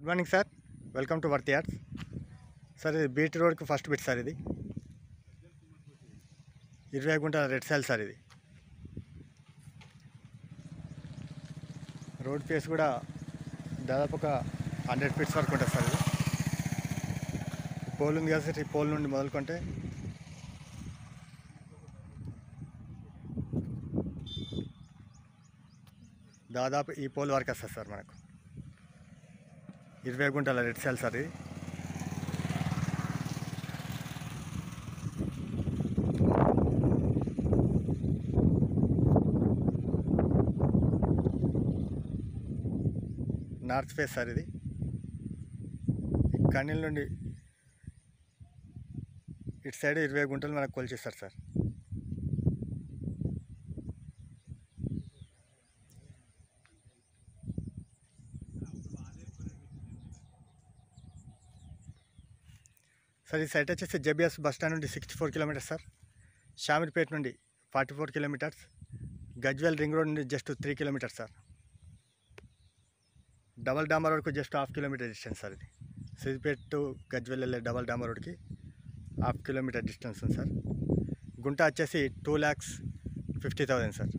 Good morning sir, welcome to worth yards. Sir ఇది BT రోడ్కి first bit sir. ఇది 20 గుంటల రెడ్ సాయిల్ సార్. ఇది రోడ్ ఫేస్ కూడా దాదాపు ఒక 100 ఫీట్స్ వరకు ఉంటుంది సార్. ఇది పోల్ ఉంది కదా సార్, ఈ పోల్ నుండి మొదలుకుంటే దాదాపు ఈ పోల్ వరకు వస్తుంది సార్. మనకు 20 గుంటల రెడ్ సాయిల్ సార్. ఇది నార్త్ ఫేస్ సార్. ఇది కన్నీల నుండి ఇటు సైడ్ 20 గుంటలు మనకు కొలిచేస్తారు సార్. సార్ ఈ సైట్ వచ్చేసి జేబీఎస్ బస్ స్టాండ్ నుండి 64 కిలోమీటర్స్ సార్. షామీర్పేట నుండి 44 కిలోమీటర్స్. గజ్వేల్ రింగ్ రోడ్ నుండి జస్ట్ 3 కిలోమీటర్స్ సార్. డబల్ డాంబర్ రోడ్కు జస్ట్ 1/2 కిలోమీటర్ డిస్టెన్స్ సార్. ఇది సిద్దిపేట టు గజ్వేల్ వెళ్ళే డబల్ డాంబర్ రోడ్కి 1/2 కిలోమీటర్ డిస్టెన్స్ ఉంది సార్. గుంట వచ్చేసి 2,50,000 సార్.